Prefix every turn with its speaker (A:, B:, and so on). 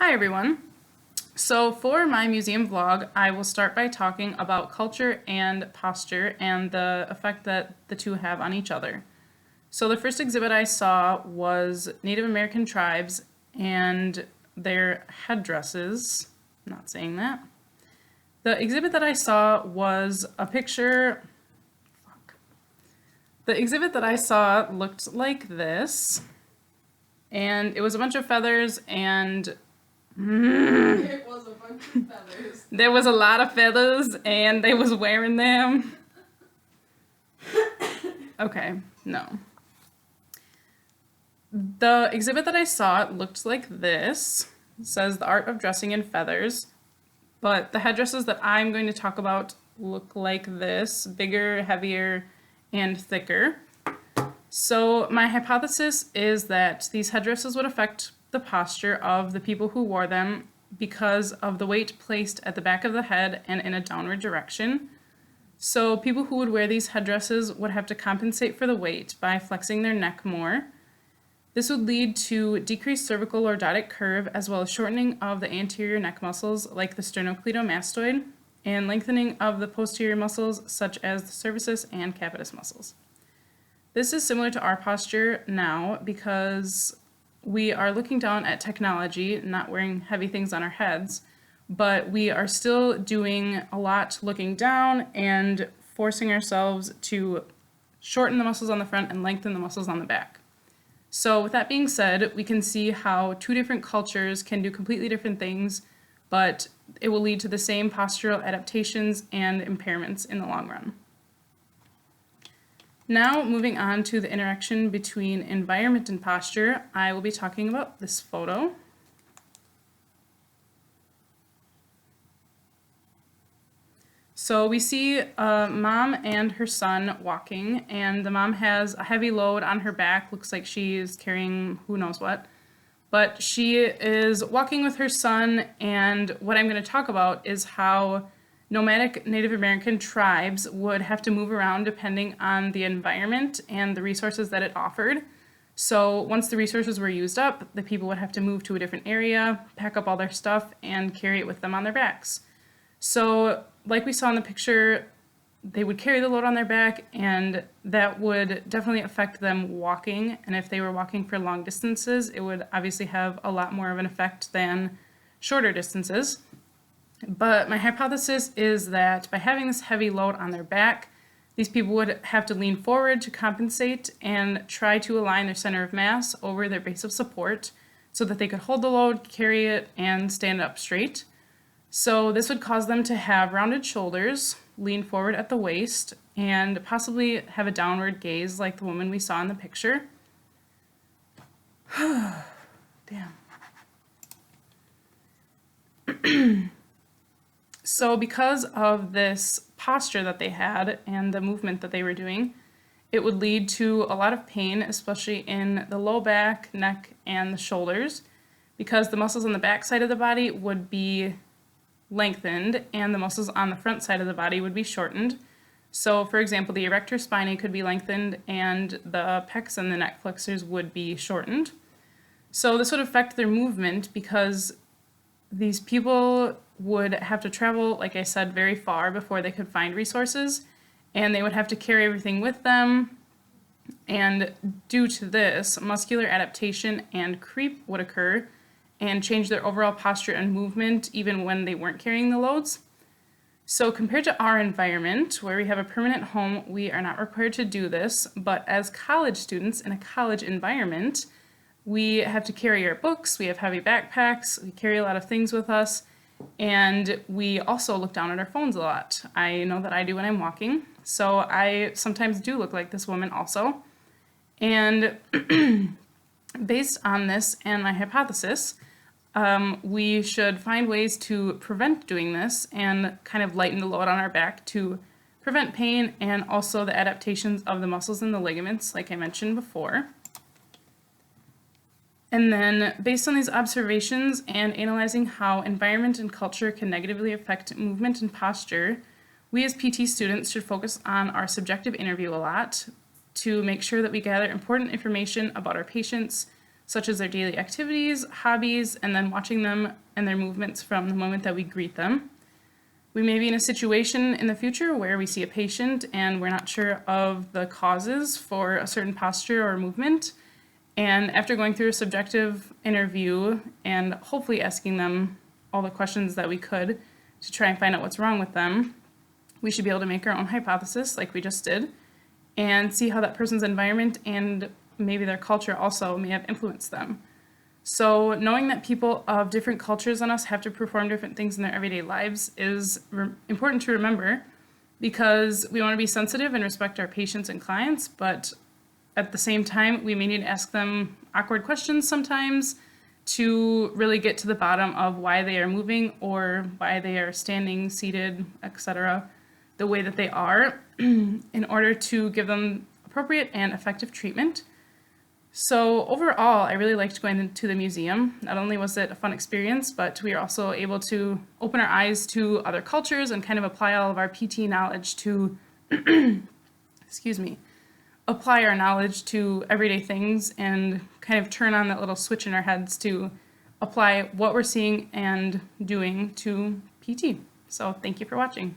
A: Hi everyone. So for my museum vlog, I will start by talking about culture and posture and the effect that the two have on each other. So the first exhibit I saw was Native American tribes and their headdresses. I'm not saying that. The exhibit that I saw was a picture. The exhibit that I saw looked like this, and it was a bunch of feathers and
B: It was a bunch of feathers.
A: there was a lot of feathers and they was wearing them. Okay, no. The exhibit that I saw looked like this. It says the art of dressing in feathers. But the headdresses that I'm going to talk about look like this, bigger, heavier, and thicker. So my hypothesis is that these headdresses would affect the posture of the people who wore them because of the weight placed at the back of the head and in a downward direction. So people who would wear these headdresses would have to compensate for the weight by flexing their neck more. This would lead to decreased cervical lordotic curve as well as shortening of the anterior neck muscles like the sternocleidomastoid and lengthening of the posterior muscles such as the cervicis and capitis muscles. This is similar to our posture now because we are looking down at technology, not wearing heavy things on our heads, but we are still doing a lot looking down and forcing ourselves to shorten the muscles on the front and lengthen the muscles on the back. So with that being said, we can see how two different cultures can do completely different things, but it will lead to the same postural adaptations and impairments in the long run. Now, moving on to the interaction between environment and posture, I will be talking about this photo. So we see a mom and her son walking, and the mom has a heavy load on her back. Looks like she's carrying who knows what. But she is walking with her son, and what I'm going to talk about is how nomadic Native American tribes would have to move around depending on the environment and the resources that it offered. So once the resources were used up, the people would have to move to a different area, pack up all their stuff, and carry it with them on their backs. So like we saw in the picture, they would carry the load on their back, and that would definitely affect them walking. And if they were walking for long distances, it would obviously have a lot more of an effect than shorter distances. But my hypothesis is that by having this heavy load on their back, these people would have to lean forward to compensate and try to align their center of mass over their base of support so that they could hold the load, carry it, and stand up straight. So this would cause them to have rounded shoulders, lean forward at the waist, and possibly have a downward gaze like the woman we saw in the picture. Damn. So because of this posture that they had and the movement that they were doing, it would lead to a lot of pain, especially in the low back, neck, and the shoulders, because the muscles on the back side of the body would be lengthened and the muscles on the front side of the body would be shortened. So for example, the erector spinae could be lengthened and the pecs and the neck flexors would be shortened. So this would affect their movement because these people would have to travel, like I said, very far before they could find resources, and they would have to carry everything with them. And due to this, muscular adaptation and creep would occur and change their overall posture and movement even when they weren't carrying the loads. So compared to our environment, where we have a permanent home, we are not required to do this, but as college students in a college environment, we have to carry our books, we have heavy backpacks, we carry a lot of things with us, and we also look down at our phones a lot. I know that I do when I'm walking, so I sometimes do look like this woman also. And based on this and my hypothesis, we should find ways to prevent doing this and kind of lighten the load on our back to prevent pain and also the adaptations of the muscles and the ligaments, like I mentioned before. And then, based on these observations and analyzing how environment and culture can negatively affect movement and posture, we as PT students should focus on our subjective interview a lot to make sure that we gather important information about our patients such as their daily activities, hobbies, and then watching them and their movements from the moment that we greet them. We may be in a situation in the future where we see a patient and we're not sure of the causes for a certain posture or movement. And after going through a subjective interview and hopefully asking them all the questions that we could to try and find out what's wrong with them, we should be able to make our own hypothesis like we just did and see how that person's environment and maybe their culture also may have influenced them. So knowing that people of different cultures than us have to perform different things in their everyday lives is important to remember, because we want to be sensitive and respect our patients and clients, but at the same time, we may need to ask them awkward questions sometimes to really get to the bottom of why they are moving or why they are standing, seated, etc., the way that they are in order to give them appropriate and effective treatment. So overall, I really liked going to the museum. Not only was it a fun experience, but we were also able to open our eyes to other cultures and kind of apply all of our PT knowledge to, apply our knowledge to everyday things and kind of turn on that little switch in our heads to apply what we're seeing and doing to PT. So thank you for watching.